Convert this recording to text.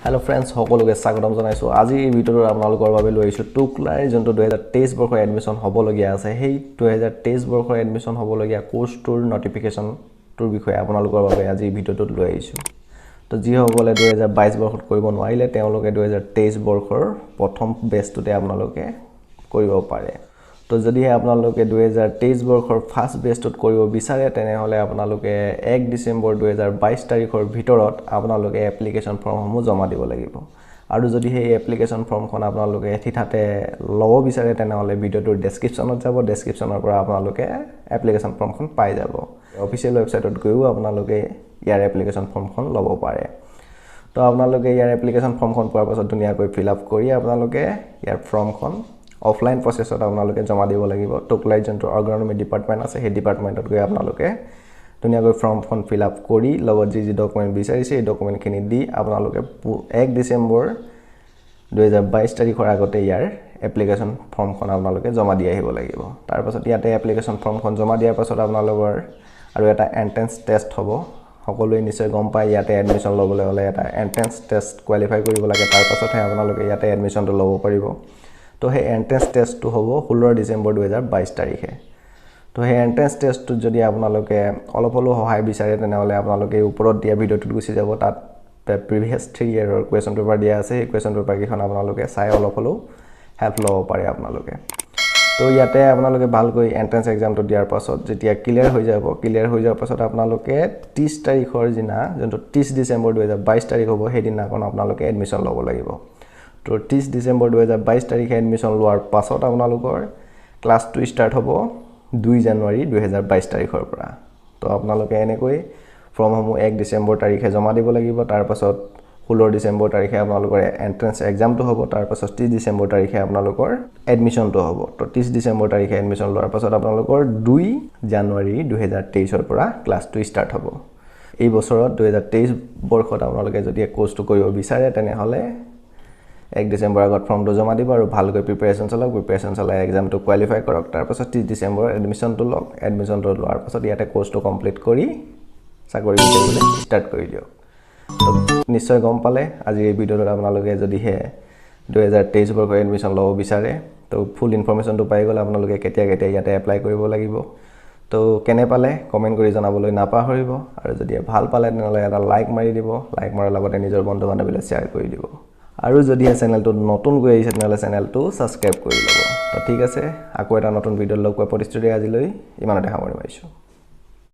Hello friends, সকলোকে স্বাগতম জনাইছো। আজি এই ভিডিঅ'টো আপোনালোকৰ বাবে লৈ আহিছো টকলাই যোনটো 2023 বৰ্ষৰ এডমিশন হ'বলগীয়া আছে। সেই 2023 বৰ্ষৰ এডমিশন হ'বলগীয়া কোৰ্ছটোৰ নটিফিকেশনটোৰ বিষয়ে আপোনালোকৰ বাবে আজি এই ভিডিঅ'টোত লৈ আহিছো। তো যিসকলে 2022 বৰ্ষত কৰিব নোৱাৰিলে তেওঁলোকে 2023 বৰ্ষৰ প্ৰথম বেচটোতে আপোনালোকে কৰিব পাৰে। তো যদি আপোনালোকে 2023 বৰ্ষৰ ফাৰ্স্ট বেচটোত কৰিব বিচাৰে তেনেহলে আপোনালোকে 1 ডিসেম্বৰ 2022 তাৰিখৰ ভিতৰত আপোনালোকে এপ্লিকেশন ফৰ্মসমূহ জমা দিব লাগিব। আৰু যদি সেই এপ্লিকেশন ফৰ্মখন আপোনালোকে এঠিঠাতে লব বিচাৰে তেনেহলে ভিডিওটোৰ ডেসক্ৰিপচনত যাব, ডেসক্ৰিপচনৰ পৰা আপোনালোকে এপ্লিকেশন ফৰ্মখন পাই যাব। অফিচিয়েল ৱেবছাইটত গৈও আপোনালোকে ইয়াৰ এপ্লিকেশন ফৰ্মখন লব পাৰে। তো আপোনালোকে ইয়াৰ এপ্লিকেশন ফৰ্মখন পোৱাৰ পাছত ধুনীয়াকৈ ফিল আপ কৰি আপোনালোকে ইয়াৰ ফৰ্মখন অফলাইন প্ৰসেছত আপোনালোকে জমা দিব লাগিব। টকলাই যোনটো অৰ্গানমি ডিপাৰ্টমেন্ট আছে সেই ডিপাৰ্টমেন্টত গৈ আপোনালোকে ধুনীয়াকৈ ফৰ্মখন ফিল আপ কৰি লগত যি ডকুমেন্ট বিচাৰিছে এই ডকুমেন্টখিনি দি আপোনালোকে 1 ডিসেম্বৰ 2022 তাৰিখৰ আগতে ইয়াৰ এপ্লিকেশন ফৰ্মখন আপোনালোকে জমা দি আহিব লাগিব। তাৰ পাছত ইয়াতে এপ্লিকেশন ফৰ্মখন জমা দিয়াৰ পাছত আপোনালোকৰ আৰু এটা এন্ট্ৰেন্স টেষ্ট হ'ব। সকলোৱে নিশ্চয় গম পায় ইয়াতে এডমিশন লবলৈ হলে এটা এন্ট্ৰেন্স টেষ্ট কোৱালিফাই কৰিব লাগে। তাৰ পাছতহে আপোনালোকে ইয়াতে এডমিশনটো ল'ব পাৰিব। তো সেই এন্ট্ৰেন্স টেষ্টটো হ'ব 16 ডিসেম্বৰ 2022 তাৰিখে। তো সেই এন্ট্ৰেন্স টেষ্টটো যদি আপোনালোকে অলপ হলো সহায় বিচাৰে তেনেহলে আপোনালোকে ওপৰত দিয়া ভিডিওটোত গুছি যাব। তাত প্ৰিভিয়াস 3 ইয়াৰৰ কোৱেশ্চন পেপাৰ দিয়া আছে। এই কোৱেশ্চন পেপাৰ কিখন আপোনালোকে চাই অলপ হলো হেল্প ল'ব পাৰে আপোনালোকে। তো ইয়াতে আপোনালোকে ভালকৈ এন্ট্ৰেন্স এক্সামটো দিয়াৰ পাছত যেতিয়া ক্লিয়াৰ হৈ যোৱাৰ পাছত আপোনালোকে 30 তাৰিখৰ দিনা যোনটো 30 ডিসেম্বৰ 2022 তাৰিখ হ'ব সেই দিনাখন আপোনালোকে এডমিশন ল'ব লাগিব। তো 30 ডিসেম্বৰ 2022 তাৰিখে এডমিশন লোৱাৰ পাছত আপোনালোকৰ ক্লাছটো ষ্টাৰ্ট হ'ব 2 জানুৱাৰী 2022 তাৰিখৰ পৰা। তো আপোনালোকে এনেকৈ ফৰ্মসমূহ 1 ডিসেম্বৰ তাৰিখে জমা দিব লাগিব। তাৰ পাছত 16 ডিসেম্বৰ তাৰিখে আপোনালোকৰ এন্ট্ৰেন্স এক্সামটো হ'ব। তাৰ পাছত 30 ডিসেম্বৰ তাৰিখে আপোনালোকৰ এডমিশনটো হ'ব। তো 30 ডিসেম্বৰ তাৰিখে এডমিশন লোৱাৰ পাছত আপোনালোকৰ 2 জানুৱাৰী 2023 ৰ পৰা ক্লাছটো ষ্টাৰ্ট হ'ব। এই বছৰত 2023 বৰ্ষত আপোনালোকে যদি কোৰ্সটো কৰিব বিচাৰে তেনেহলে 1 ডিসেম্বৰ আগত ফৰ্মটো জমা দিব আৰু ভালকৈ প্ৰিপাৰেচন চলাই এক্সামটো কোৱালিফাই কৰক। তাৰ পাছত 30 ডিসেম্বৰ এডমিশনটো লওক। এডমিশনটো লোৱাৰ পাছত ইয়াতে কোৰ্সটো কমপ্লিট কৰি চাকৰি বিচাৰিবলৈ ষ্টাৰ্ট কৰি দিয়ক। তো নিশ্চয় গম পালে আজি এই ভিডিওত আপোনালোকে যদি 2023 বৰ্ষৰ এডমিশন ল'ব বিচাৰে তো ফুল ইনফৰমেশনটো পাই গ'লে আপোনালোকে কেতিয়া ইয়াতে এপ্লাই কৰিব লাগিব। তো কেনে পালে কমেন্ট কৰি জনাবলৈ নাপাহৰিব আৰু যদি ভাল পালে তেনেহলে এটা লাইক মাৰি দিব। লাইক মাৰাৰ লগতে নিজৰ বন্ধু-বান্ধৱীলৈ শ্বেয়াৰ কৰি দিব। আৰু যদি চেনেলটো নতুন গৈ আহিছে তেনেহলে চেনেলটো সাবস্ক্ৰাইব কৰি ল'ব। তো ঠিক আছে, আকৌ এটা নতুন ভিডিঅ' লগ পোৱাৰ প্ৰতিশ্ৰুতি আজিলৈ ইমানতে সামৰণি মাৰিছো।